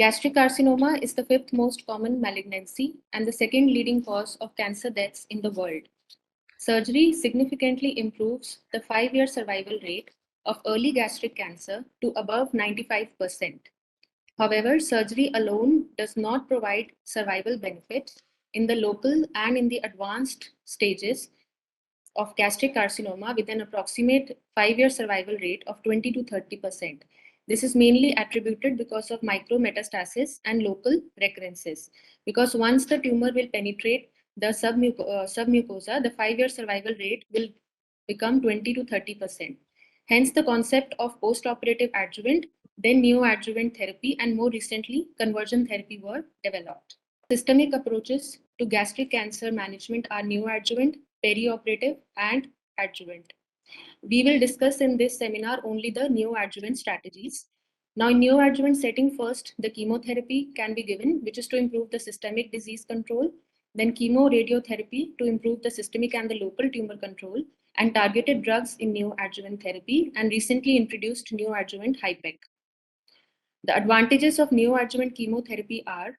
Gastric carcinoma is the fifth most common malignancy and the second leading cause of cancer deaths in the world. Surgery significantly improves the 5-year survival rate of early gastric cancer to above 95%. However, surgery alone does not provide survival benefits in the local and in the advanced stages of gastric carcinoma with an approximate 5-year survival rate of 20 to 30%. This is mainly attributed because of micrometastasis and local recurrences. Because once the tumor will penetrate the submucosa, the 5-year survival rate will become 20 to 30%. Hence, the concept of post-operative adjuvant, then neoadjuvant therapy, and more recently, conversion therapy were developed. Systemic approaches to gastric cancer management are neoadjuvant, perioperative, and adjuvant. We will discuss in this seminar only the neoadjuvant strategies. Now, in neoadjuvant setting, first, the chemotherapy can be given, which is to improve the systemic disease control. Then chemoradiotherapy to improve the systemic and the local tumor control, and targeted drugs in neoadjuvant therapy, and recently introduced neoadjuvant HIPEC. The advantages of neoadjuvant chemotherapy are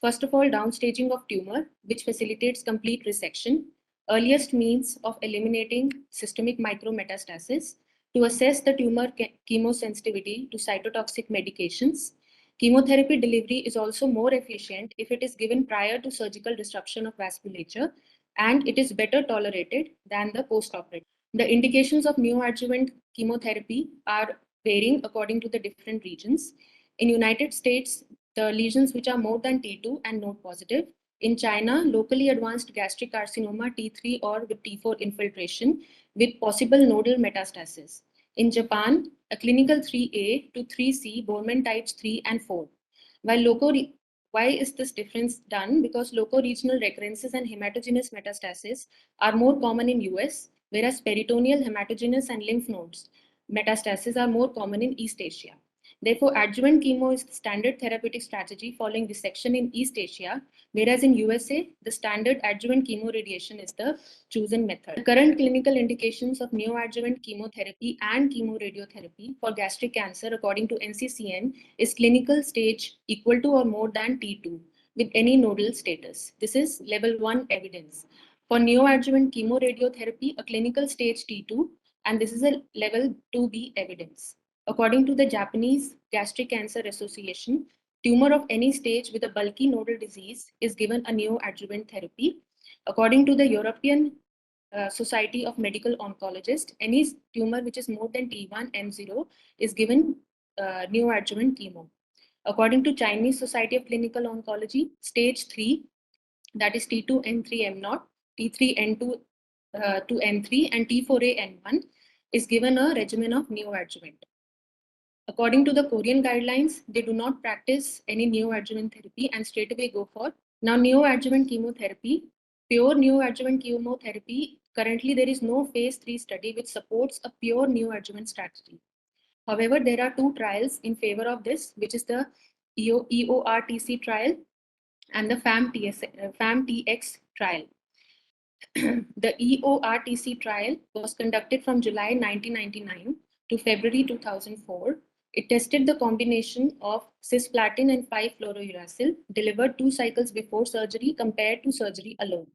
first of all, downstaging of tumor, which facilitates complete resection, earliest means of eliminating systemic micrometastasis, to assess the tumor chemosensitivity to cytotoxic medications. Chemotherapy delivery is also more efficient if it is given prior to surgical disruption of vasculature, and it is better tolerated than the post-operative. The indications of neoadjuvant chemotherapy are varying according to the different regions. In United States, the lesions which are more than T2 and node positive. In China, locally advanced gastric carcinoma T3 or with T4 infiltration with possible nodal metastasis. In Japan, a clinical 3A to 3C Borman types 3 and 4. Why is this difference done? Because loco-regional recurrences and hematogenous metastasis are more common in US, whereas peritoneal, hematogenous, and lymph nodes metastases are more common in East Asia. Therefore, adjuvant chemo is the standard therapeutic strategy following resection in East Asia, whereas in USA, the standard adjuvant chemoradiation is the chosen method. The current clinical indications of neoadjuvant chemotherapy and chemoradiotherapy for gastric cancer, according to NCCN, is clinical stage equal to or more than T2 with any nodal status. This is level 1 evidence. For neoadjuvant chemoradiotherapy, a clinical stage T2, and this is a level 2B evidence. According to the Japanese Gastric Cancer Association, tumor of any stage with a bulky nodal disease is given a neoadjuvant therapy. According to the European Society of Medical Oncologists, any tumor which is more than T1 M0 is given neoadjuvant chemo. According to Chinese Society of Clinical Oncology, stage 3, that is T2 N3 M0, T3 N2 to N3, and T4A N1 is given a regimen of neoadjuvant. According to the Korean guidelines, they do not practice any neoadjuvant therapy and straightaway go for now neoadjuvant chemotherapy. Pure neoadjuvant chemotherapy, currently there is no phase 3 study which supports a pure neoadjuvant strategy. However, there are 2 trials in favor of this, which is the EORTC trial and the FAM-TX trial. The EORTC trial was conducted from July 1999 to February 2004. It tested the combination of cisplatin and 5-fluorouracil delivered 2 cycles before surgery compared to surgery alone.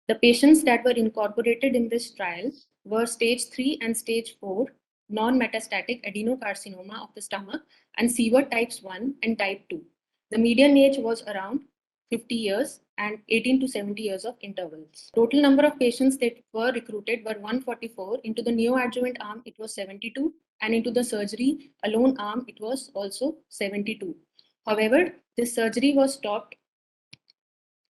The patients that were incorporated in this trial were stage 3 and stage 4 non-metastatic adenocarcinoma of the stomach and Sievert types 1 and type 2. The median age was around 50 years and 18 to 70 years of intervals. Total number of patients that were recruited were 144. Into the neoadjuvant arm, it was 72, and into the surgery alone arm, it was also 72. However, this surgery was stopped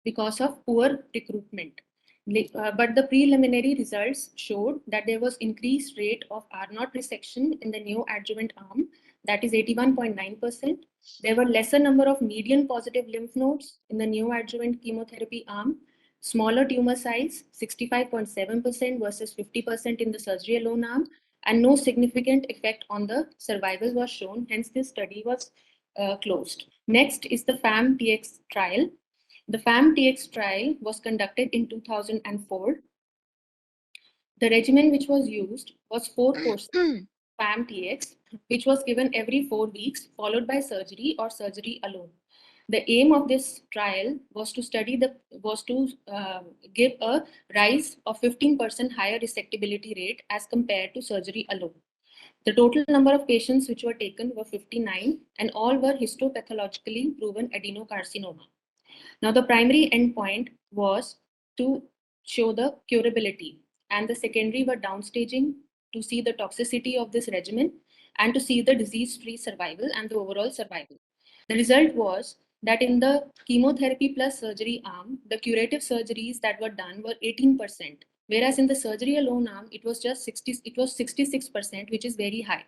because of poor recruitment. But the preliminary results showed that there was increased rate of R0 resection in the neoadjuvant arm, that is 81.9%. There were lesser number of median positive lymph nodes in the neoadjuvant chemotherapy arm, smaller tumor size, 65.7% versus 50% in the surgery alone arm, and no significant effect on the survival was shown. Hence, this study was closed. Next is the FAM-TX trial. The FAM-TX trial was conducted in 2004. The regimen which was used was 4 courses FAM-TX, which was given every 4 weeks, followed by surgery or surgery alone. The aim of this trial was to give a rise of 15% higher resectability rate as compared to surgery alone. The total number of patients which were taken were 59, and all were histopathologically proven adenocarcinoma. Now, the primary endpoint was to show the curability, and the secondary were downstaging to see the toxicity of this regimen and to see the disease-free survival and the overall survival. The result was that in the chemotherapy plus surgery arm, the curative surgeries that were done were 18%, whereas in the surgery alone arm, it was 66%, which is very high.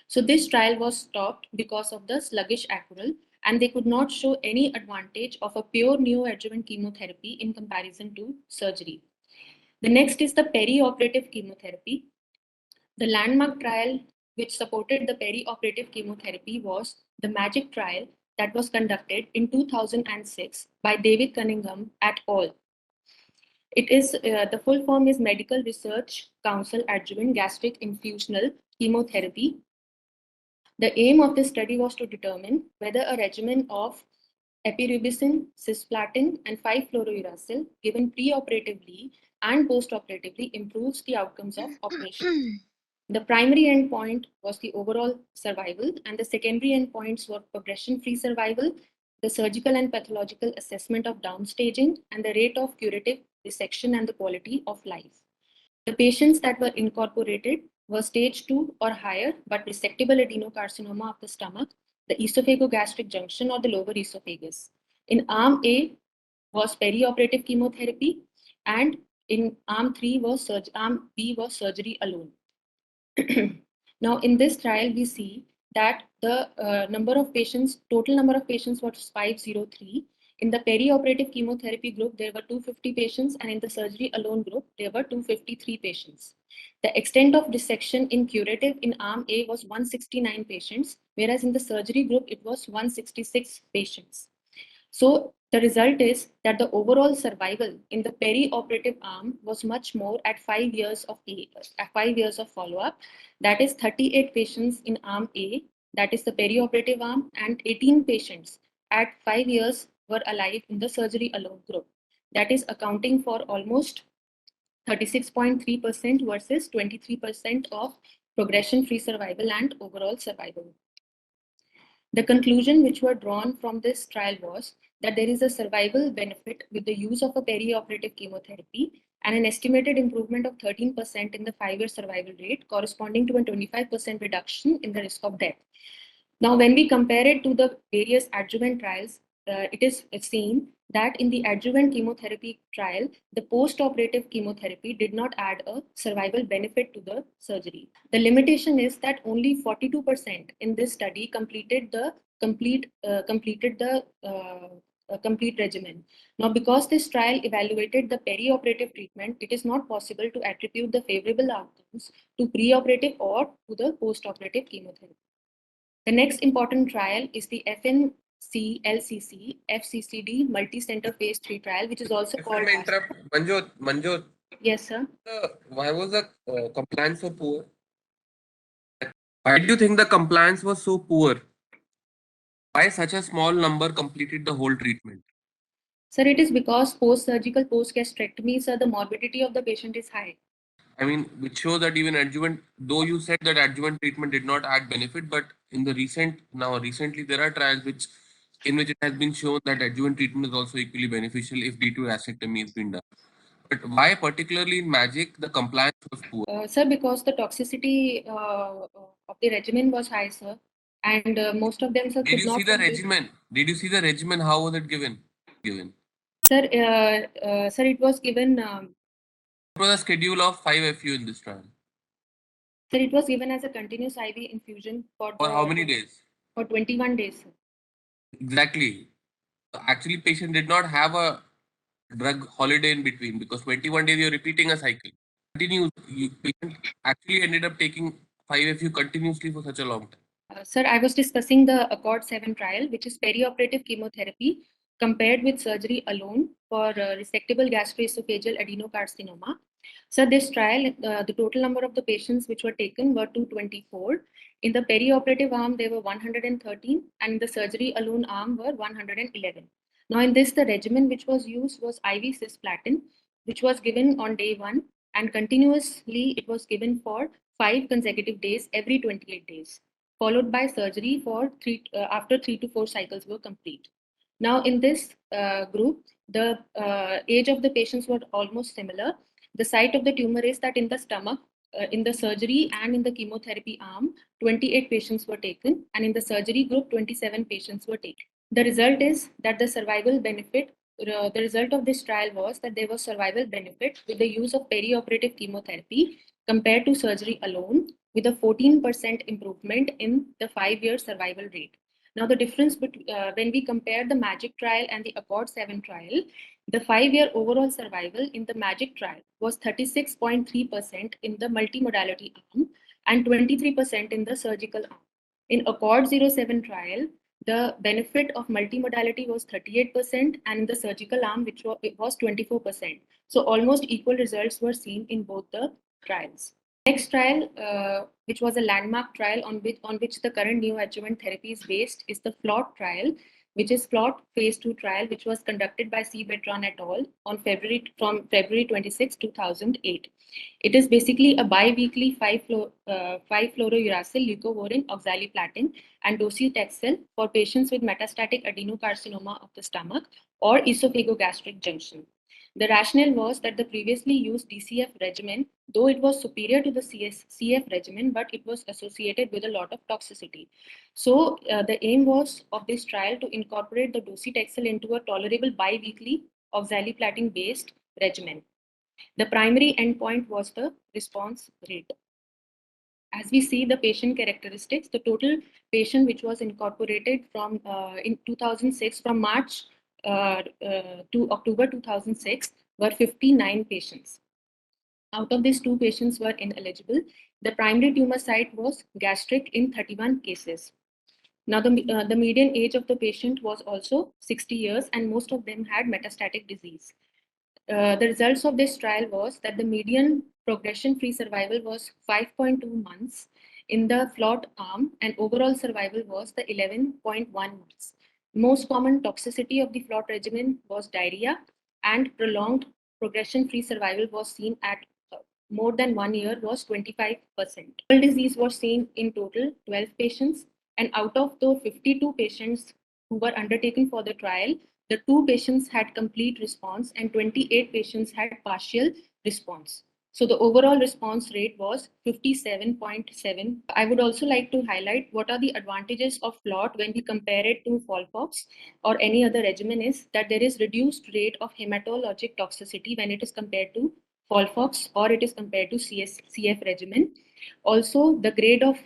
So this trial was stopped because of the sluggish accrual, and they could not show any advantage of a pure neoadjuvant chemotherapy in comparison to surgery. The next is the perioperative chemotherapy. The landmark trial which supported the perioperative chemotherapy was the MAGIC trial that was conducted in 2006 by David Cunningham et al. It is the full form is Medical Research Council Adjuvant Gastric Infusional Chemotherapy. The aim of this study was to determine whether a regimen of epirubicin, cisplatin, and 5-fluorouracil given preoperatively and postoperatively improves the outcomes of operation. The primary endpoint was the overall survival, and the secondary endpoints were progression-free survival, the surgical and pathological assessment of downstaging, and the rate of curative resection and the quality of life. The patients that were incorporated were stage 2 or higher, but resectable adenocarcinoma of the stomach, the esophagogastric junction, or the lower esophagus. In arm A was perioperative chemotherapy, and in arm B was surgery alone. Now, in this trial, we see that the total number of patients was 503. In the perioperative chemotherapy group, there were 250 patients, and in the surgery alone group, there were 253 patients. The extent of dissection in curative in arm A was 169 patients, whereas in the surgery group, it was 166 patients. So the result is that the overall survival in the perioperative arm was much more at 5 years of follow-up. That is 38 patients in arm A, that is the perioperative arm, and 18 patients at 5 years were alive in the surgery alone group. That is accounting for almost 36.3% versus 23% of progression-free survival and overall survival. The conclusion which were drawn from this trial was that there is a survival benefit with the use of a perioperative chemotherapy and an estimated improvement of 13% in the 5-year survival rate, corresponding to a 25% reduction in the risk of death. Now, when we compare it to the various adjuvant trials, it is seen that in the adjuvant chemotherapy trial, the post-operative chemotherapy did not add a survival benefit to the surgery. The limitation is that only 42% in this study completed the complete regimen. Now, because this trial evaluated the perioperative treatment, it is not possible to attribute the favorable outcomes to preoperative or to the post-operative chemotherapy. The next important trial is the FNC-LCC FCCD multi-center phase 3 trial, which is also called. Manjot. Yes, sir. Why was the compliance so poor? Why do you think the compliance was so poor? Why such a small number completed the whole treatment? Sir, it is because post-surgical post-gastrectomy, sir, the morbidity of the patient is high. I mean, which shows that even adjuvant, though you said that adjuvant treatment did not add benefit, but in the recently there are trials in which it has been shown that adjuvant treatment is also equally beneficial if D2 astectomy has been done. But why particularly in MAGIC the compliance was poor? Sir, because the toxicity of the regimen was high, sir, and most of them, sir, Did could you see not the complete. regimen? Did you see the regimen? How was it given? Sir, sir, it was given. What was the schedule of 5FU in this trial? Sir, it was given as a continuous IV infusion for how many days? For 21 days, sir. Exactly. Actually, patient did not have a drug holiday in between because 21 days you're repeating a cycle. Patient actually ended up taking 5FU continuously for such a long time. Sir, I was discussing the Accord 7 trial, which is perioperative chemotherapy compared with surgery alone for resectable gastroesophageal adenocarcinoma. So this trial, the total number of the patients which were taken were 224. In the perioperative arm, there were 113, and in the surgery alone arm were 111. Now, in this, the regimen which was used was IV cisplatin, which was given on day 1, and continuously it was given for 5 consecutive days every 28 days, followed by surgery for after 3 to 4 cycles were complete. Now, in this group, the age of the patients were almost similar. The site of the tumor is that in the stomach. In the surgery and in the chemotherapy arm, 28 patients were taken, and in the surgery group, 27 patients were taken. The result is that the survival benefit, the result of this trial was that there was survival benefit with the use of perioperative chemotherapy compared to surgery alone, with a 14% improvement in the 5-year survival rate. Now, the difference between when we compare the MAGIC trial and the ACCORD 7 trial, the 5-year overall survival in the MAGIC trial was 36.3% in the multimodality arm and 23% in the surgical arm. In ACCORD 07 trial, the benefit of multimodality was 38%, and in the surgical arm, it was 24%. So almost equal results were seen in both the trials. Next trial, which was a landmark trial on which the current neoadjuvant therapy is based, is the FLOT trial, which is FLOT phase 2 trial, which was conducted by C. Betron et al. From February 26, 2008. It is basically a bi-weekly 5-fluorouracil leucovorin oxaliplatin and docetaxel for patients with metastatic adenocarcinoma of the stomach or esophagogastric junction. The rationale was that the previously used DCF regimen, though it was superior to the CF regimen, but it was associated with a lot of toxicity. So the aim was of this trial to incorporate the docetaxel into a tolerable bi-weekly oxaliplatin-based regimen. The primary endpoint was the response rate. As we see the patient characteristics, the total patient which was incorporated from in 2006, from March to October 2006, were 59 patients. Out of these, 2 patients were ineligible. The primary tumor site was gastric in 31 cases. Now, the median age of the patient was also 60 years, and most of them had metastatic disease. The results of this trial was that the median progression-free survival was 5.2 months in the FLOT arm, and overall survival was the 11.1 months. Most common toxicity of the FLOT regimen was diarrhea, and prolonged progression-free survival was seen at more than 1 year was 25%. All disease was seen in total 12 patients, and out of the 52 patients who were undertaken for the trial, the 2 patients had complete response and 28 patients had partial response. So the overall response rate was 57.7. I would also like to highlight what are the advantages of FLOT when we compare it to FOLFOX or any other regimen is that there is reduced rate of hematologic toxicity when it is compared to FOLFOX or it is compared to CF regimen. Also, the rate of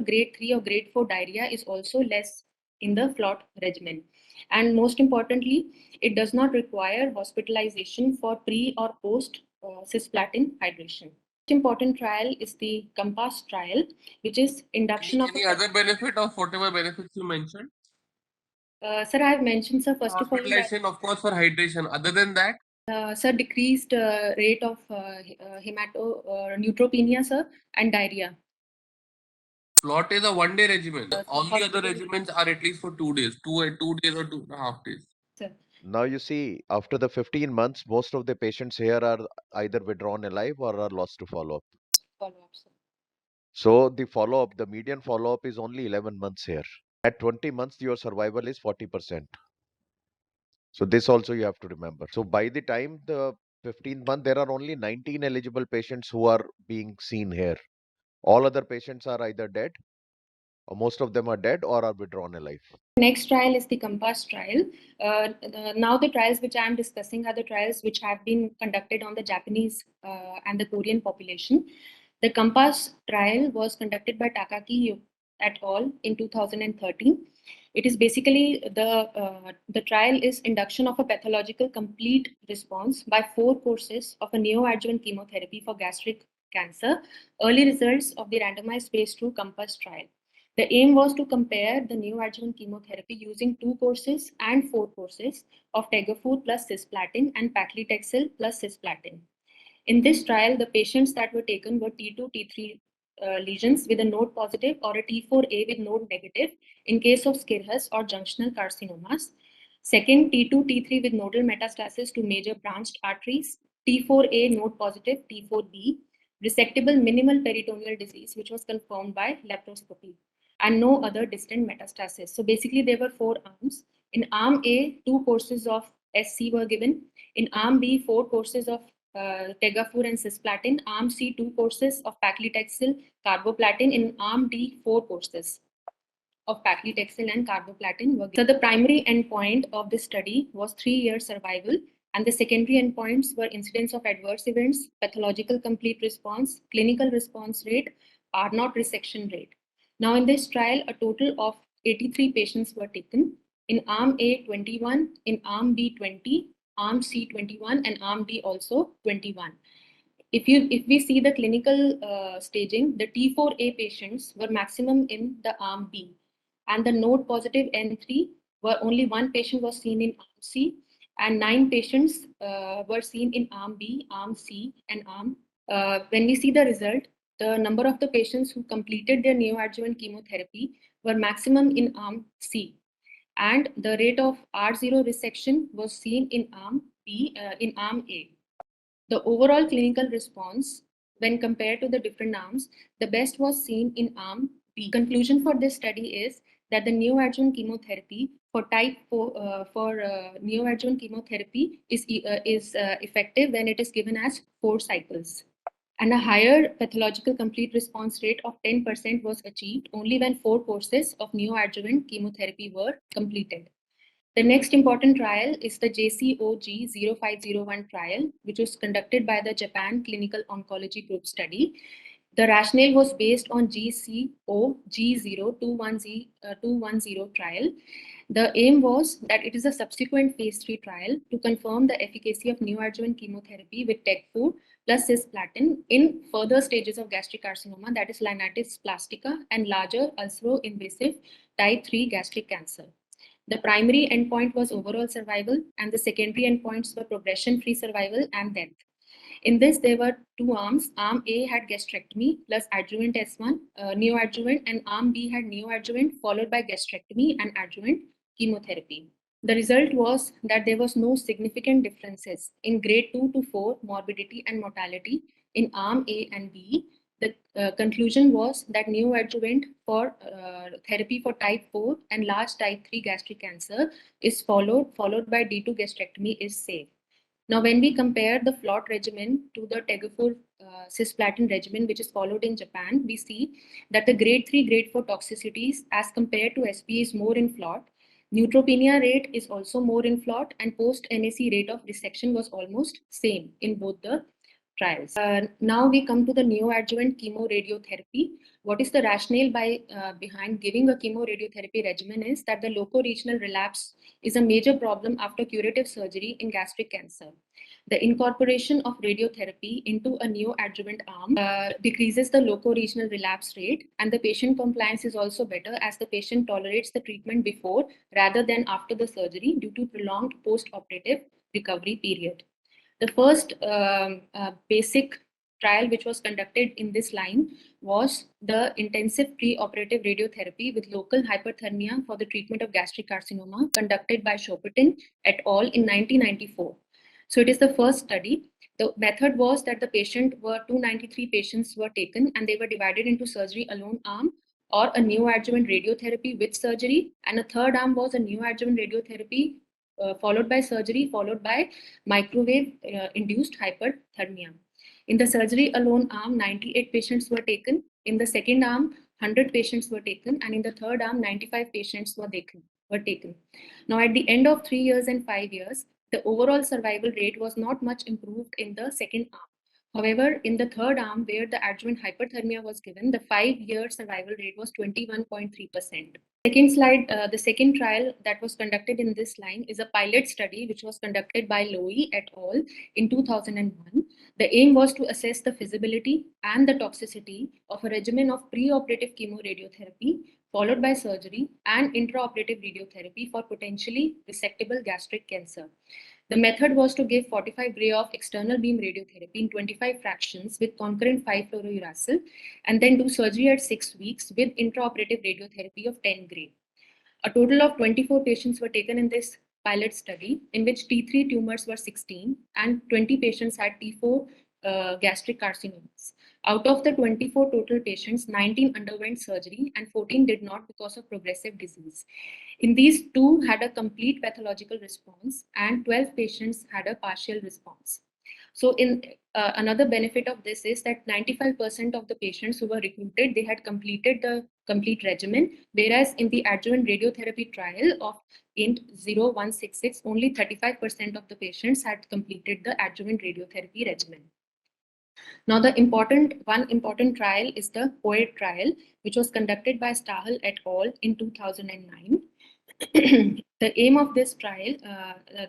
grade 3 or grade 4 diarrhea is also less in the FLOT regimen. And most importantly, it does not require hospitalization for pre or post cisplatin hydration. Important trial is the COMPASS trial, which is induction of any other benefit of whatever benefits you mentioned? Sir, I have mentioned, sir, first of all, hospitalization, of course, for hydration. Other than that, sir, decreased rate of neutropenia, sir, and diarrhea. FLOT is a 1-day regimen. All the other regimens are at least for 2 days, 2 days or 2.5 days. Sir. Now you see, after the 15 months, most of the patients here are either withdrawn alive or are lost to follow-up. Follow-up, sir. So the follow-up, the median follow-up is only 11 months here. At 20 months, your survival is 40%. So this also you have to remember. So by the time the 15th month, there are only 19 eligible patients who are being seen here. All other patients are either dead, or most of them are dead or are withdrawn alive. Next trial is the COMPASS trial. Now the trials which I am discussing are the trials which have been conducted on the Japanese and the Korean population. The COMPASS trial was conducted by Takaki et al. In 2013. It is basically the trial is induction of a pathological complete response by 4 courses of a neoadjuvant chemotherapy for gastric cancer. Early results of the randomized phase 2 COMPASS trial. The aim was to compare the neoadjuvant chemotherapy using 2 courses and 4 courses of Tegafur plus cisplatin and paclitaxel plus cisplatin. In this trial, the patients that were taken were T2, T3 lesions with a node positive or a T4A with node negative in case of Skirhus or junctional carcinomas. Second, T2, T3 with nodal metastasis to major branched arteries, T4A node positive, T4B, resectable minimal peritoneal disease, which was confirmed by laparoscopy, and no other distant metastasis. So basically, there were 4 arms. In arm A, 2 courses of SC were given. In arm B, 4 courses of Tegafur and cisplatin. Arm C, 2 courses of paclitaxel, carboplatin. In arm D, 4 courses of paclitaxel and carboplatin were given. So the primary endpoint of this study was 3-year survival, and the secondary endpoints were incidence of adverse events, pathological complete response, clinical response rate, R0 resection rate. Now in this trial, a total of 83 patients were taken. In arm A, 21, in arm B, 20, arm C, 21, and arm D also 21. If we see the clinical staging, the T4A patients were maximum in the arm B, and the node positive N3 were only 1 patient was seen in arm C, and 9 patients were seen in arm B, arm C, and arm. When we see the result, the number of the patients who completed their neoadjuvant chemotherapy were maximum in arm C, and the rate of R0 resection was seen in arm B, in arm A. The overall clinical response, when compared to the different arms, the best was seen in arm B. Conclusion for this study is that the neoadjuvant chemotherapy for type 4 neoadjuvant chemotherapy is effective when it is given as 4 cycles. And a higher pathological complete response rate of 10% was achieved only when 4 courses of neoadjuvant chemotherapy were completed. The next important trial is the JCOG 0501 trial, which was conducted by the Japan Clinical Oncology Group study. The rationale was based on GCO G0210 trial. The aim was that it is a subsequent phase 3 trial to confirm the efficacy of neoadjuvant chemotherapy with Tegfur plus cisplatin in further stages of gastric carcinoma, that is linitis plastica, and larger ulcero-invasive type 3 gastric cancer. The primary endpoint was overall survival, and the secondary endpoints were progression-free survival and death. In this, there were 2 arms. Arm A had gastrectomy plus adjuvant S1, neoadjuvant, and arm B had neoadjuvant followed by gastrectomy and adjuvant chemotherapy. The result was that there was no significant differences in grade 2 to 4 morbidity and mortality in arm A and B. The conclusion was that neoadjuvant for therapy for type 4 and large type 3 gastric cancer is followed by D2 gastrectomy is safe. Now, when we compare the FLOT regimen to the Tegafur cisplatin regimen, which is followed in Japan, we see that the grade 3, grade 4 toxicities as compared to SP is more in FLOT. Neutropenia rate is also more in FLOT, and post-NAC rate of resection was almost same in both the trials. Now we come to the neoadjuvant chemoradiotherapy. What is the rationale behind giving a chemoradiotherapy regimen is that the loco-regional relapse is a major problem after curative surgery in gastric cancer. The incorporation of radiotherapy into a neoadjuvant arm decreases the loco-regional relapse rate, and the patient compliance is also better as the patient tolerates the treatment before rather than after the surgery due to prolonged post-operative recovery period. The first basic trial which was conducted in this line was the intensive preoperative radiotherapy with local hyperthermia for the treatment of gastric carcinoma conducted by Shopetin et al. In 1994. So it is the first study. The method was that the 293 patients were taken and they were divided into surgery alone arm or a neoadjuvant radiotherapy with surgery, and a third arm was a neoadjuvant radiotherapy followed by surgery, followed by microwave induced hyperthermia. In the surgery alone arm, 98 patients were taken. In the second arm, 100 patients were taken, and in the third arm, 95 patients were taken. Now, at the end of 3 years and 5 years, the overall survival rate was not much improved in the second arm. However, in the third arm, where the adjuvant hyperthermia was given, the 5-year survival rate was 21.3%. Second slide, the second trial that was conducted in this line is a pilot study which was conducted by Lowy et al. In 2001. The aim was to assess the feasibility and the toxicity of a regimen of preoperative chemoradiotherapy followed by surgery and intraoperative radiotherapy for potentially resectable gastric cancer. The method was to give 45 gray of external beam radiotherapy in 25 fractions with concurrent 5-fluorouracil, and then do surgery at 6 weeks with intraoperative radiotherapy of 10 gray. A total of 24 patients were taken in this pilot study, in which T3 tumors were 16 and 20 patients had T4 gastric carcinomas. Out of the 24 total patients, 19 underwent surgery and 14 did not because of progressive disease. In these, 2 had a complete pathological response and 12 patients had a partial response. So another benefit of this is that 95% of the patients who were recruited, they had completed the complete regimen, whereas in the adjuvant radiotherapy trial of INT 0166, only 35% of the patients had completed the adjuvant radiotherapy regimen. Now, one important trial is the POET trial, which was conducted by Stahel et al. In 2009. The aim of this trial,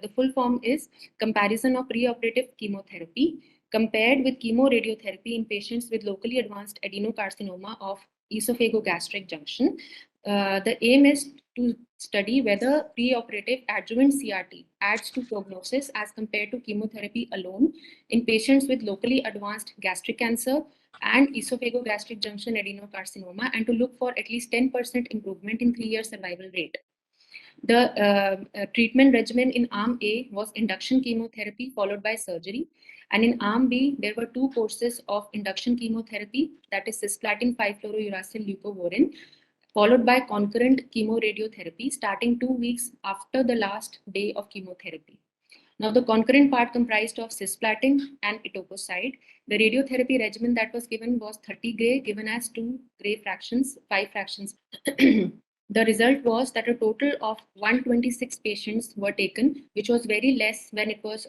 the full form is comparison of preoperative chemotherapy compared with chemoradiotherapy in patients with locally advanced adenocarcinoma of esophagogastric junction. The aim is to study whether preoperative adjuvant CRT adds to prognosis as compared to chemotherapy alone in patients with locally advanced gastric cancer and esophagogastric junction adenocarcinoma, and to look for at least 10% improvement in 3-year survival rate. The treatment regimen in arm A was induction chemotherapy followed by surgery. And in arm B, there were 2 courses of induction chemotherapy, that is cisplatin 5-fluorouracil leucovorin, followed by concurrent chemoradiotherapy starting 2 weeks after the last day of chemotherapy. Now, the concurrent part comprised of cisplatin and etoposide. The radiotherapy regimen that was given was 30 gray, given as 2 gray fractions, 5 fractions. The result was that a total of 126 patients were taken, which was very less when it was,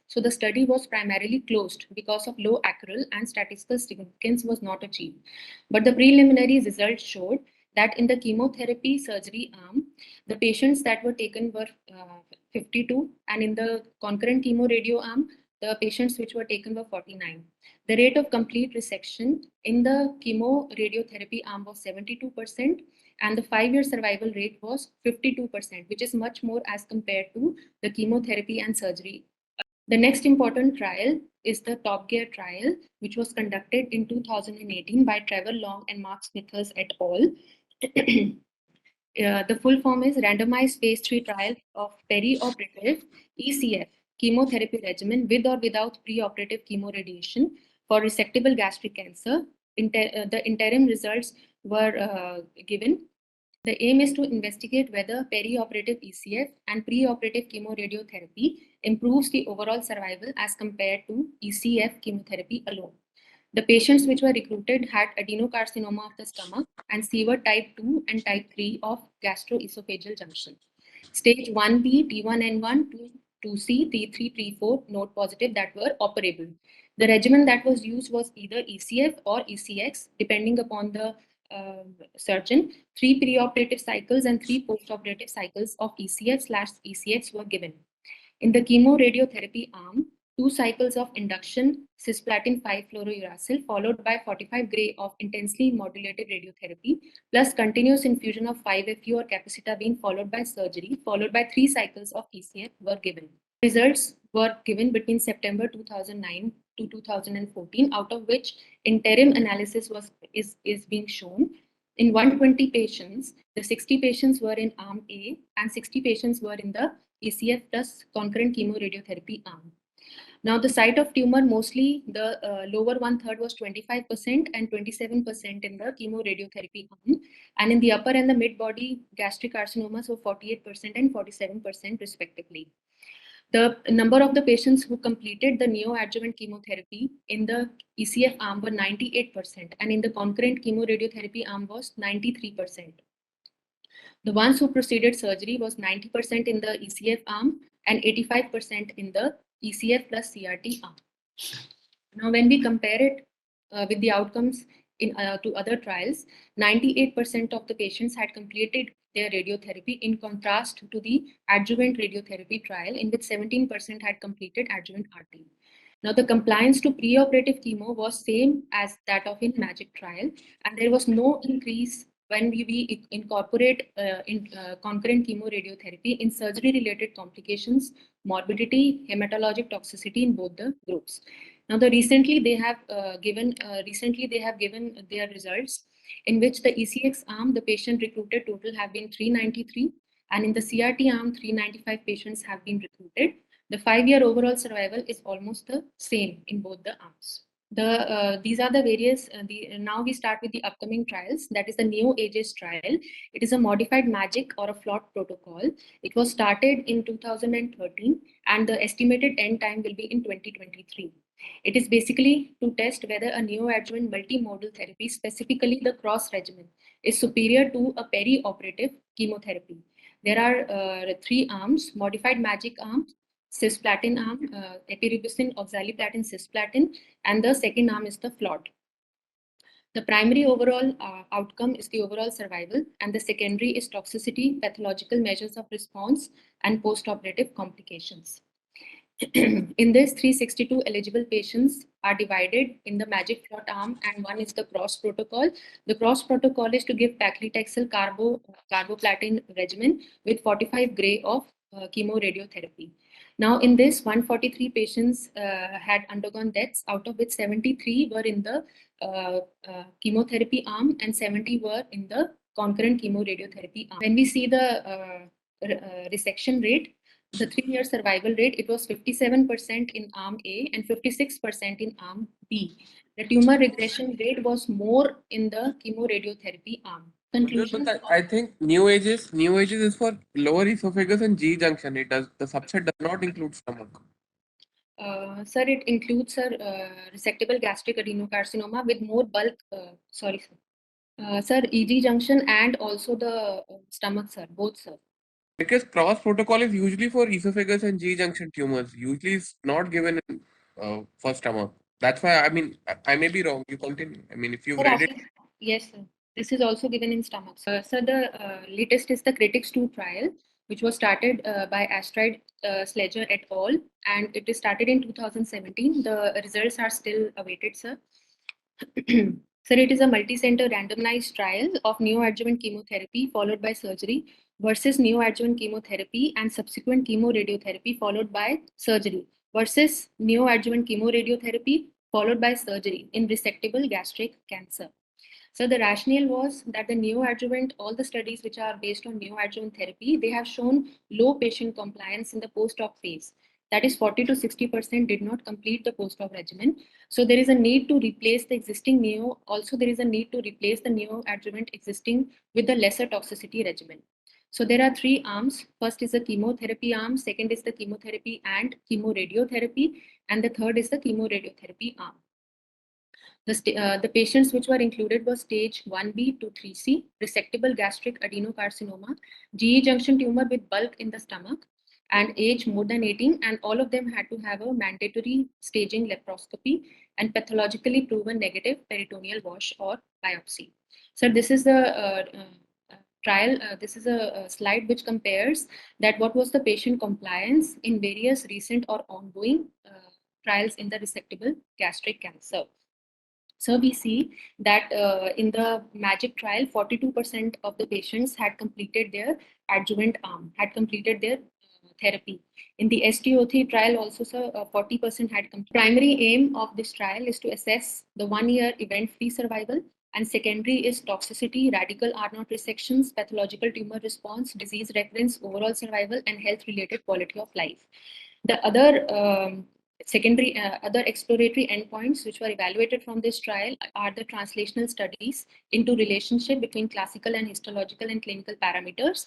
So the study was primarily closed because of low accrual and statistical significance was not achieved. But the preliminary results showed that in the chemotherapy surgery arm, the patients that were taken were 52, and in the concurrent chemoradio arm, the patients which were taken were 49. The rate of complete resection in the chemoradiotherapy arm was 72%, and the 5-year survival rate was 52%, which is much more as compared to the chemotherapy and surgery. The next important trial is the Top Gear trial, which was conducted in 2018 by Trevor Long and Mark Smithers et al. The full form is randomized phase 3 trial of perioperative ECF chemotherapy regimen with or without preoperative chemoradiation for resectable gastric cancer. The interim results were given. The aim is to investigate whether perioperative ECF and preoperative chemoradiotherapy improves the overall survival as compared to ECF chemotherapy alone. The patients which were recruited had adenocarcinoma of the stomach and severe type 2 and type 3 of gastroesophageal junction. Stage 1B, T1N1, 2C, T3, T4 node positive that were operable. The regimen that was used was either ECF or ECX, depending upon the surgeon. 3 preoperative cycles and 3 postoperative cycles of ECF/ECX were given. In the chemoradiotherapy arm, 2 cycles of induction cisplatin 5-fluorouracil followed by 45 gray of intensely modulated radiotherapy plus continuous infusion of 5-FU or capecitabine followed by surgery followed by 3 cycles of ECF were given. Results were given between September 2009 to 2014, out of which interim analysis is being shown. In 120 patients, the 60 patients were in arm A and 60 patients were in the ECF plus concurrent chemoradiotherapy arm. Now, the site of tumor, mostly the lower 1/3 was 25% and 27% in the chemoradiotherapy arm, and in the upper and the mid body gastric carcinomas were 48% and 47% respectively. The number of the patients who completed the neoadjuvant chemotherapy in the ECF arm were 98%, and in the concurrent chemoradiotherapy arm was 93%. The ones who proceeded surgery was 90% in the ECF arm and 85% in the ECF plus CRT arm. Now, when we compare it with the outcomes to other trials, 98% of the patients had completed their radiotherapy in contrast to the adjuvant radiotherapy trial in which 17% had completed adjuvant RT. Now, the compliance to preoperative chemo was same as that of in MAGIC trial, and there was no increase when we incorporate concurrent chemoradiotherapy in surgery-related complications, morbidity, hematologic toxicity in both the groups. Now, recently they have given their results, in which the ECX arm, the patient recruited total have been 393, and in the CRT arm, 395 patients have been recruited. The 5-year overall survival is almost the same in both the arms. These are the various, now we start with the upcoming trials. That is the Neoadjuvant trial. It is a modified MAGIC or a FLOT protocol. It was started in 2013 and the estimated end time will be in 2023. It is basically to test whether a neoadjuvant multimodal therapy, specifically the cross regimen, is superior to a perioperative chemotherapy. There are 3 arms: modified MAGIC arm, cisplatin arm, epirubicin, oxaliplatin, cisplatin, and the second arm is the FLOT. The primary overall outcome is the overall survival, and the secondary is toxicity, pathological measures of response, and post-operative complications. In this, 362 eligible patients are divided in the MAGIC FLOT arm, and one is the cross protocol. The cross protocol is to give paclitaxel carboplatin regimen with 45 gray of chemoradiotherapy. Now, in this, 143 patients had undergone deaths, out of which 73 were in the chemotherapy arm and 70 were in the concurrent chemoradiotherapy arm. When we see the resection rate, the 3-year survival rate, it was 57% in arm A and 56% in arm B. The tumor regression rate was more in the chemoradiotherapy arm. Conclusion. But I think new ages is for lower esophagus and G junction. The subset does not include stomach. Sir, it includes resectable gastric adenocarcinoma with more bulk. Sorry, sir. Sir, EG junction and also the stomach, sir, both, sir. Because cross protocol is usually for esophagus and G junction tumors. Usually it's not given in, for stomach. That's why, I mean, I may be wrong. You continue. I mean, if you've read it. Yes, sir. This is also given in stomach. Sir, the latest is the Critics 2 trial, which was started by Astrid Sledger et al. And it is started in 2017. The results are still awaited, sir. Sir, it is a multi-center randomized trial of neoadjuvant chemotherapy followed by surgery versus neoadjuvant chemotherapy and subsequent chemoradiotherapy followed by surgery versus neoadjuvant chemoradiotherapy followed by surgery in resectable gastric cancer. So the rationale was that the neoadjuvant, all the studies which are based on neoadjuvant therapy, they have shown low patient compliance in the post-op phase. That is 40 to 60% did not complete the post-op regimen. So there is a need to replace the existing neo. Also, there is a need to replace the neoadjuvant existing with the lesser toxicity regimen. So there are 3 arms. First is the chemotherapy arm, second is the chemotherapy and chemoradiotherapy, and the third is the chemoradiotherapy arm. The patients which were included were stage 1B to 3C, resectable gastric adenocarcinoma, GE junction tumor with bulk in the stomach, and age more than 18, and all of them had to have a mandatory staging laparoscopy and pathologically proven negative peritoneal wash or biopsy. So this is the trial. This is a slide which compares that what was the patient compliance in various recent or ongoing trials in the resectable gastric cancer. So we see that in the MAGIC trial, 42% of the patients had completed their adjuvant arm, had completed their therapy. In the STO3 trial also, sir, 40% had completed. Primary aim of this trial is to assess the 1-year event-free survival, and secondary is toxicity, radical R0 resections, pathological tumor response, disease recurrence, overall survival, and health-related quality of life. The other other exploratory endpoints which were evaluated from this trial are the translational studies into relationship between classical and histological and clinical parameters,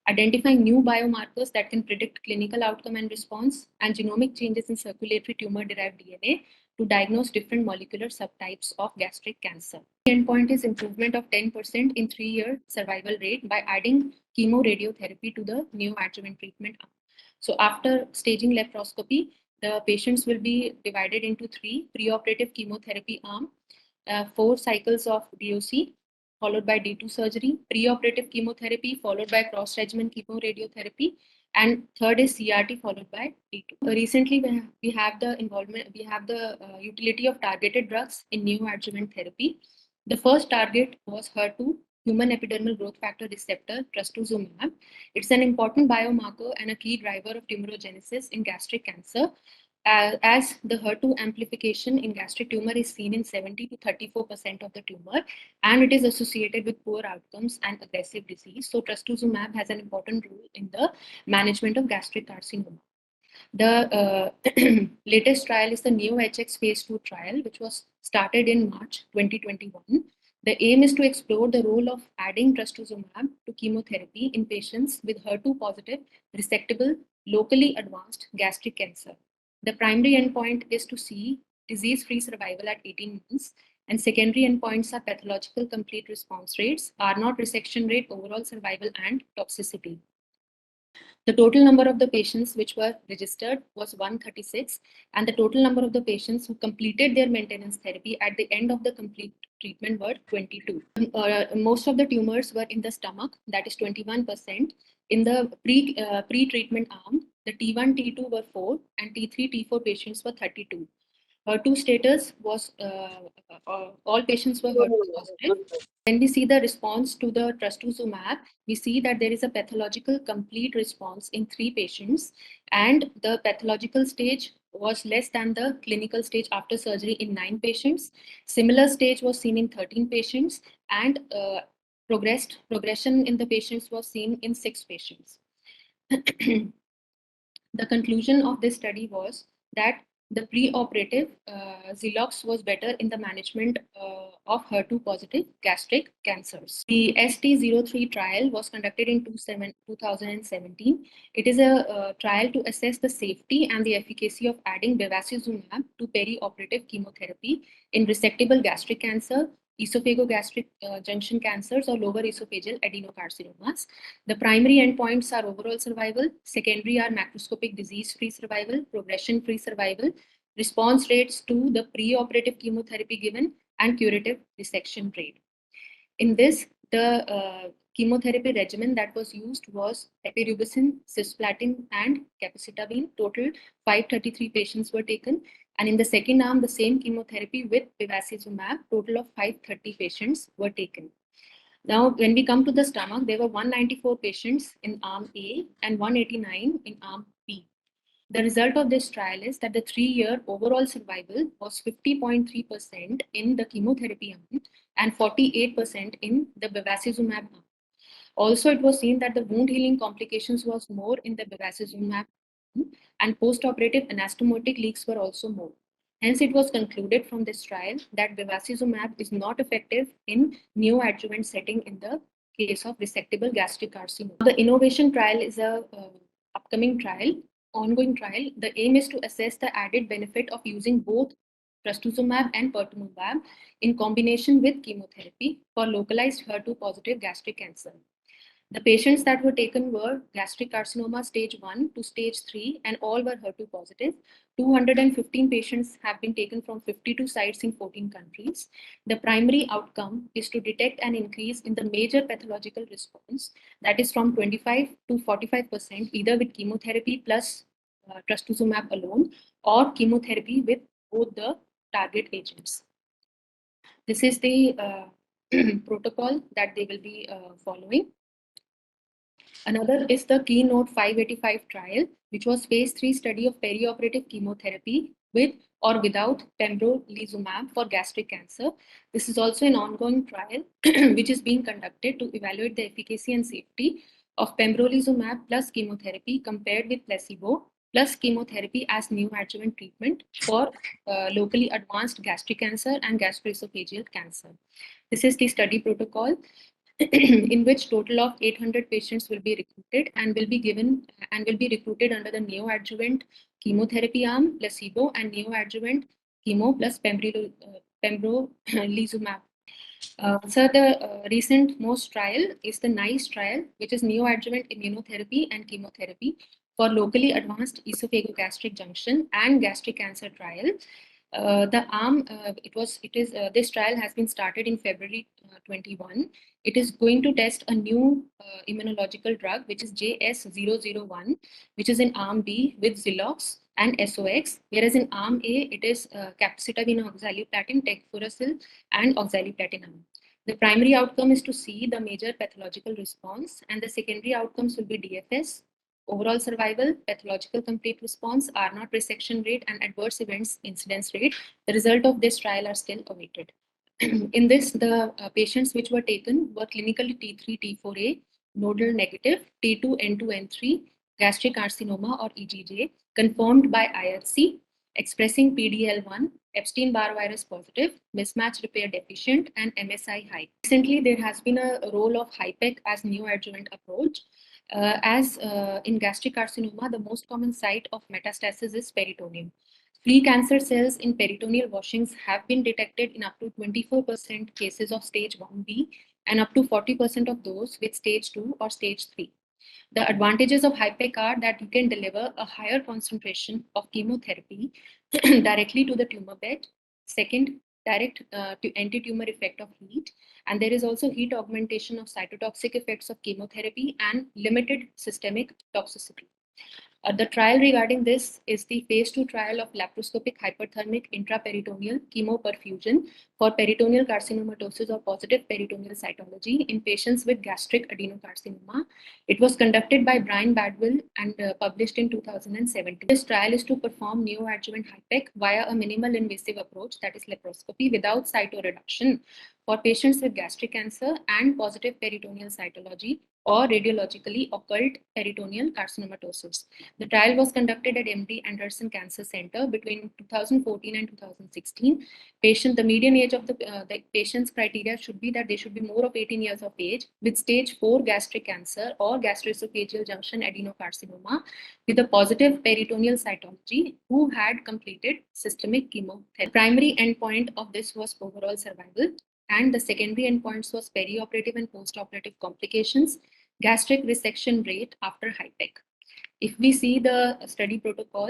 identifying new biomarkers that can predict clinical outcome and response, and genomic changes in circulatory tumor-derived DNA to diagnose different molecular subtypes of gastric cancer. The endpoint is improvement of 10% in 3-year survival rate by adding chemoradiotherapy to the neoadjuvant treatment. So after staging laparoscopy, the patients will be divided into 3: preoperative chemotherapy arm, 4 cycles of DOC, followed by D2 surgery, preoperative chemotherapy, followed by cross-regimen chemoradiotherapy, and third is CRT followed by D2. Recently, we have the utility of targeted drugs in neoadjuvant therapy. The first target was HER2 human epidermal growth factor receptor, trastuzumab. It's an important biomarker and a key driver of tumorigenesis in gastric cancer, as the HER2 amplification in gastric tumor is seen in 70 to 34% of the tumor, and it is associated with poor outcomes and aggressive disease. So trastuzumab has an important role in the management of gastric carcinoma. The latest trial is the Neoadjuvant phase 2 trial, which was started in March 2021. The aim is to explore the role of adding trastuzumab to chemotherapy in patients with HER2 positive, resectable, locally advanced gastric cancer. The primary endpoint is to see disease-free survival at 18 months, and secondary endpoints are pathological complete response rates, R0 resection rate, overall survival, and toxicity. The total number of the patients which were registered was 136, and the total number of the patients who completed their maintenance therapy at the end of the complete treatment were 22. Most of the tumors were in the stomach, that is 21%. In the pre-treatment arm, the T1, T2 were 4, and T3, T4 patients were 32. HER2 status was all patients were HER2 positive. When we see the response to the trastuzumab, we see that there is a pathological complete response in 3 patients, and the pathological stage was less than the clinical stage after surgery in 9 patients. Similar stage was seen in 13 patients, and progression in the patients was seen in 6 patients. The conclusion of this study was that the preoperative Xelox was better in the management of HER2 positive gastric cancers. The ST03 trial was conducted in 2017. It is a trial to assess the safety and the efficacy of adding bevacizumab to perioperative chemotherapy in resectable gastric cancer, esophagogastric junction cancers, or lower esophageal adenocarcinomas. The primary endpoints are overall survival, secondary are macroscopic disease-free survival, progression-free survival, response rates to the preoperative chemotherapy given, and curative resection rate. In this, the chemotherapy regimen that was used was epirubicin, cisplatin, and capecitabine. Total 533 patients were taken. And in the second arm, the same chemotherapy with bevacizumab, total of 530 patients were taken. Now, when we come to the stomach, there were 194 patients in arm A and 189 in arm B. The result of this trial is that the 3-year overall survival was 50.3% in the chemotherapy arm and 48% in the bevacizumab arm. Also, it was seen that the wound healing complications was more in the bevacizumab arm, and post-operative anastomotic leaks were also more. Hence, it was concluded from this trial that bevacizumab is not effective in neoadjuvant setting in the case of resectable gastric carcinoma. The innovation trial is a upcoming trial, ongoing trial. The aim is to assess the added benefit of using both trastuzumab and pertuzumab in combination with chemotherapy for localized HER2 positive gastric cancer. The patients that were taken were gastric carcinoma stage 1 to stage 3, and all were HER2 positive. 215 patients have been taken from 52 sites in 14 countries. The primary outcome is to detect an increase in the major pathological response, that is from 25 to 45%, either with chemotherapy plus trastuzumab alone, or chemotherapy with both the target agents. This is the protocol that they will be following. Another is the Keynote 585 trial, which was phase 3 study of perioperative chemotherapy with or without pembrolizumab for gastric cancer. This is also an ongoing trial which is being conducted to evaluate the efficacy and safety of pembrolizumab plus chemotherapy compared with placebo plus chemotherapy as neoadjuvant treatment for locally advanced gastric cancer and gastroesophageal cancer. This is the study protocol in which total of 800 patients will be recruited and will be recruited under the neoadjuvant chemotherapy arm, placebo, and neoadjuvant chemo plus pembrolizumab. So the recent most trial is the NICE trial, which is neoadjuvant immunotherapy and chemotherapy for locally advanced esophagogastric junction and gastric cancer trial. This trial has been started in February 21. It is going to test a new immunological drug, which is JS001, which is in arm B with Xelox and SOX, whereas in arm A, it is capecitabine, oxaliplatin, tecfuracil, and oxaliplatinum. The primary outcome is to see the major pathological response, and the secondary outcomes will be DFS, overall survival, pathological complete response, R0 resection rate, and adverse events incidence rate. The result of this trial are still awaited. In this, the patients which were taken were clinically T3, T4A, nodal negative, T2, N2, N3, gastric carcinoma or EGJ, confirmed by IRC, expressing PDL1, Epstein-Barr virus positive, mismatch repair deficient, and MSI high. Recently, there has been a role of HIPEC as neoadjuvant approach. In gastric carcinoma, the most common site of metastasis is peritoneum. Flea cancer cells in peritoneal washings have been detected in up to 24% cases of stage 1B and up to 40% of those with stage 2 or stage 3. The advantages of HIPEC are that you can deliver a higher concentration of chemotherapy directly to the tumor bed. Second, direct anti-tumor effect of heat. And there is also heat augmentation of cytotoxic effects of chemotherapy and limited systemic toxicity. The trial regarding this is the phase 2 trial of laparoscopic hyperthermic intraperitoneal chemoperfusion for peritoneal carcinomatosis or positive peritoneal cytology in patients with gastric adenocarcinoma. It was conducted by Brian Badwell and published in 2017. This trial is to perform neoadjuvant HIPEC via a minimal invasive approach, that is laparoscopy, without cytoreduction for patients with gastric cancer and positive peritoneal cytology or radiologically occult peritoneal carcinomatosis. The trial was conducted at MD Anderson Cancer Center between 2014 and 2016. The median age of the patient's criteria should be that they should be more of 18 years of age with stage 4 gastric cancer or gastroesophageal junction adenocarcinoma with a positive peritoneal cytology who had completed systemic chemotherapy. The primary endpoint of this was overall survival, and the secondary endpoints was perioperative and postoperative complications, gastric resection rate after HIPEC. If we see the study protocol,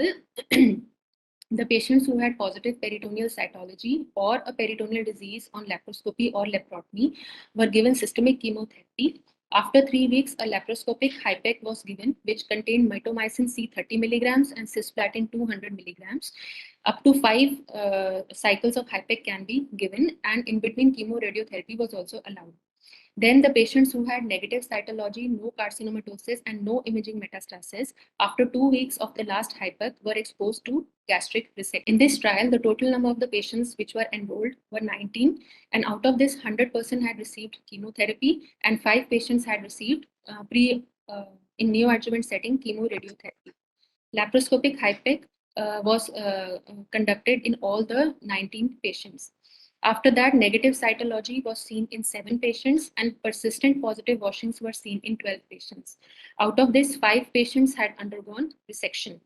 the patients who had positive peritoneal cytology or a peritoneal disease on laparoscopy or laparotomy were given systemic chemotherapy. After 3 weeks, a laparoscopic HIPEC was given, which contained mitomycin C 30 milligrams and cisplatin 200 milligrams. Up to 5 cycles of HIPEC can be given, and in between chemoradiotherapy was also allowed. Then the patients who had negative cytology, no carcinomatosis, and no imaging metastasis, after 2 weeks of the last HIPEC were exposed to gastric resection. In this trial, the total number of the patients which were enrolled were 19, and out of this, 100% had received chemotherapy, and 5 patients had received in neoadjuvant setting chemoradiotherapy. Laparoscopic HIPEC was conducted in all the 19 patients. After that, negative cytology was seen in 7 patients and persistent positive washings were seen in 12 patients. Out of this, 5 patients had undergone resection.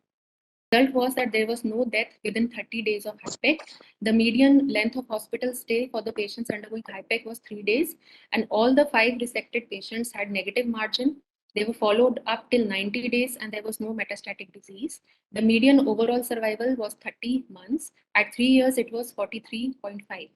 The result was that there was no death within 30 days of HIPEC. The median length of hospital stay for the patients undergoing HIPEC was 3 days, and all the 5 resected patients had negative margin. They were followed up till 90 days and there was no metastatic disease. The median overall survival was 30 months. At 3 years, it was 43.5.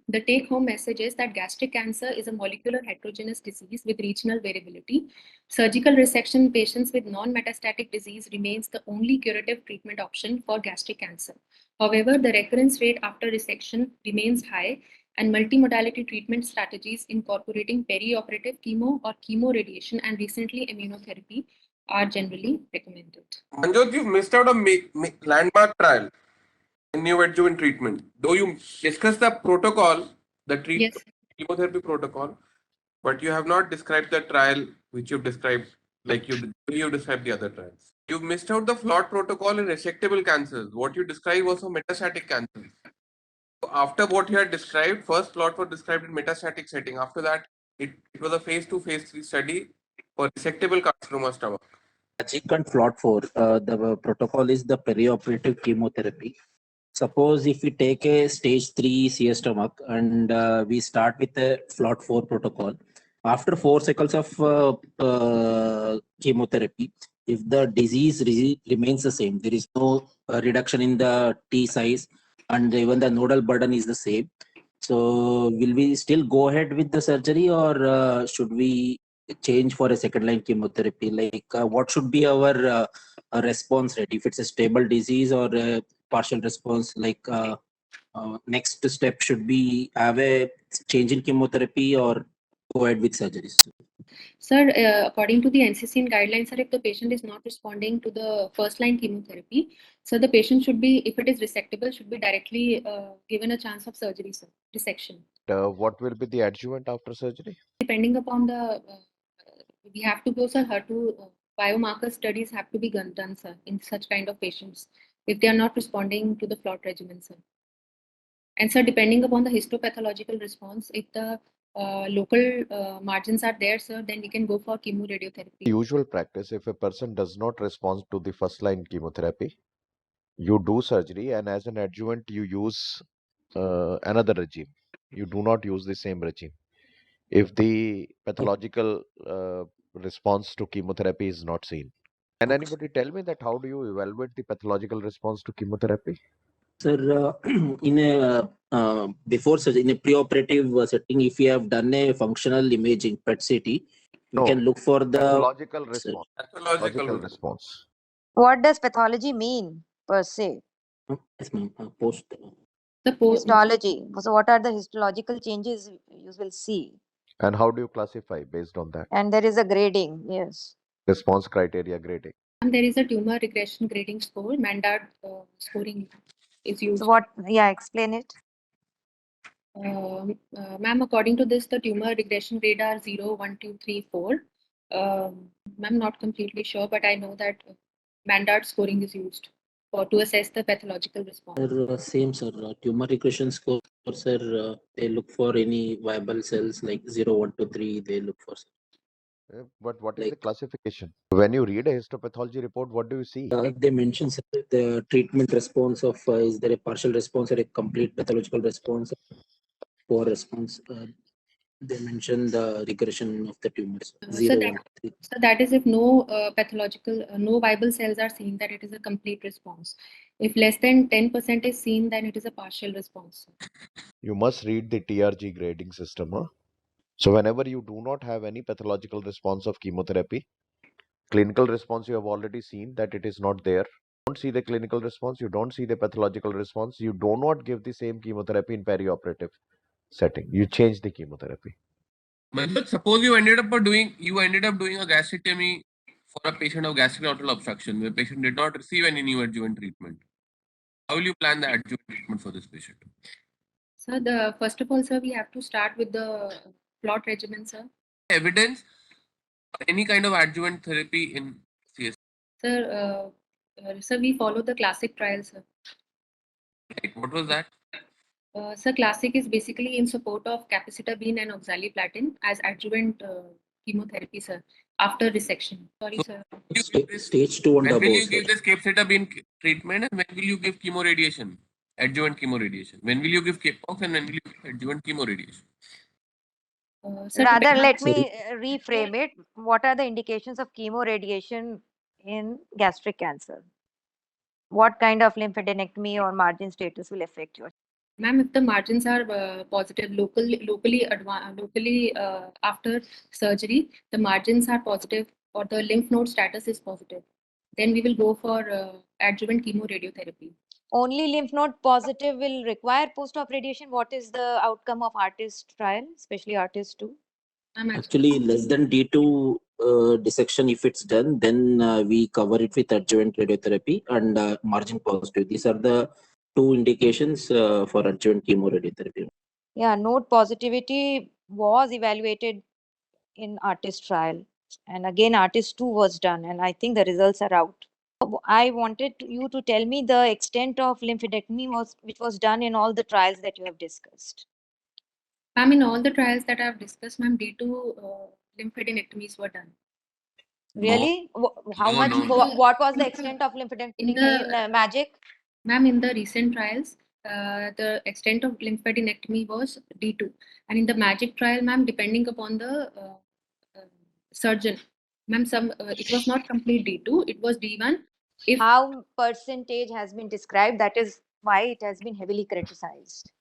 The take-home message is that gastric cancer is a molecular heterogeneous disease with regional variability. Surgical resection in patients with non-metastatic disease remains the only curative treatment option for gastric cancer. However, the recurrence rate after resection remains high, and multimodality treatment strategies incorporating perioperative chemo or chemoradiation and recently immunotherapy are generally recommended. Manjot, you've missed out a landmark trial in neoadjuvant treatment. Though you discussed the protocol, the chemotherapy protocol, but you have not described the trial which you've described, like you described the other trials. You've missed out the FLOT protocol in resectable cancers. What you described was for metastatic cancers. After what you had described, first FLOT was described in metastatic setting. After that, it was a phase 2, phase 3 study for resectable carcinoma stomach. HIPEC and FLOT 4, the protocol is the perioperative chemotherapy. Suppose if we take a stage 3 CS stomach and we start with a FLOT 4 protocol, after 4 cycles of chemotherapy, if the disease remains the same, there is no reduction in the T size and even the nodal burden is the same. So will we still go ahead with the surgery or should we change for a second line chemotherapy? Like what should be our response rate if it's a stable disease or a partial response, like next step should be have a change in chemotherapy or go ahead with surgeries? Sir, according to the NCCN guidelines, sir, if the patient is not responding to the first-line chemotherapy, so the patient should be, if it is resectable, should be directly given a chance of surgery, sir, resection. What will be the adjuvant after surgery? Depending upon the, we have to go, sir, HER2 biomarker studies have to be done, sir, in such kind of patients, if they are not responding to the FLOT regimen, sir. And sir, depending upon the histopathological response, if the local margins are there, sir, then we can go for chemoradiotherapy. Usual practice, if a person does not respond to the first line chemotherapy, you do surgery, and as an adjuvant, you use another regime. You do not use the same regime. If the pathological response to chemotherapy is not seen. Can anybody tell me that how do you evaluate the pathological response to chemotherapy? Sir, in a before surgery, in a preoperative setting, if you have done a functional imaging PET-CT, we No, can look for the pathological response. Pathological Pathological response. response. What does pathology mean per se? yes, ma'am, post. The post, Histology. So, what are the histological changes you will see? And how do you classify based on that? And there is a grading, yes. Response criteria grading. and there is a tumor regression grading score, Mandard scoring is used. So, what, yeah, explain it. Ma'am, according to this, the tumor regression grade are 0, 1, 2, 3, 4. I'm not completely sure, but I know that Mandard scoring is used to assess the pathological response. Sir, same, sir. Tumor regression score, sir. They look for any viable cells like 0, 1, 2, 3. They look for. But what is the Like- classification? When you read a histopathology report, what do you see? They mention, sir, the treatment response of is there a partial response or a complete pathological response, poor response. They mention the regression of the tumors. So 0, that, 1, 3. so that is if no pathological, no viable cells are seen, that it is a complete response. If less than 10% is seen, then it is a partial response. You must read the TRG grading system. Huh? So whenever you do not have any pathological response of chemotherapy, clinical response you have already seen that it is not there. You don't see the clinical response, you don't see the pathological response, you do not give the same chemotherapy in perioperative setting. You change the chemotherapy. But suppose you ended up doing a gastrectomy for a patient of gastric outlet obstruction. The patient did not receive any neoadjuvant treatment. How will you plan the adjuvant treatment for this patient? So first of all, sir, we have to start with the FLOT regimen, sir. Evidence for any kind of adjuvant therapy in CS? Sir, we follow the classic trial, sir. Like, what was that? Sir, classic is basically in support of capecitabine and oxaliplatin as adjuvant chemotherapy, sir, after resection. Sorry, So, sir. Stage 2 and When will above, you sir. give this capecitabine treatment and when will you give chemoradiation, adjuvant chemoradiation? When will you give Capox and when will you give adjuvant chemoradiation? Sir, Rather, let Sorry. me reframe it. What are the indications of chemoradiation in gastric cancer? What kind of lymphadenectomy or margin status will affect your? ma'am, if the margins are positive locally after surgery, the margins are positive or the lymph node status is positive, then we will go for adjuvant chemoradiotherapy. Only lymph node positive will require post-op radiation. What is the outcome of ARTIST trial, especially ARTIST 2? Actually, less than D2 dissection, if it's done, then we cover it with adjuvant radiotherapy and margin positive. These are the two indications for adjuvant chemoradiotherapy. Yeah, node positivity was evaluated in ARTIST trial. And again, ARTIST 2 was done, and I think the results are out. I wanted you to tell me the extent of lymphadenectomy which was done in all the trials that you have discussed. Ma'am, in all the trials that I've discussed, ma'am, D2 lymphadenectomies were done. Really? How No, much? no, no. What was the extent of lymphadenectomy in MAGIC? Ma'am, in the recent trials, the extent of lymphadenectomy was D2. And in the MAGIC trial, ma'am, depending upon the surgeon, ma'am, it was not complete D2, it was D1. If How percentage has been described, that is why it has been heavily criticized.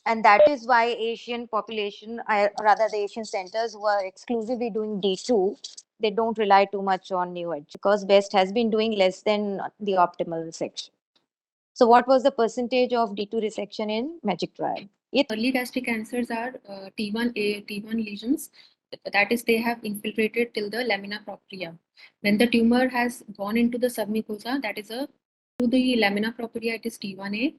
And that is why Asian population, rather the Asian centers who are exclusively doing D2, they don't rely too much on Neoadjuvant because West has been doing less than the optimal section. So what was the percentage of D2 resection in MAGIC trial? Early gastric cancers are T1A, T1 lesions. That is, they have infiltrated till the lamina propria. When the tumor has gone into the submucosa, that is to the lamina propria, it is T1A.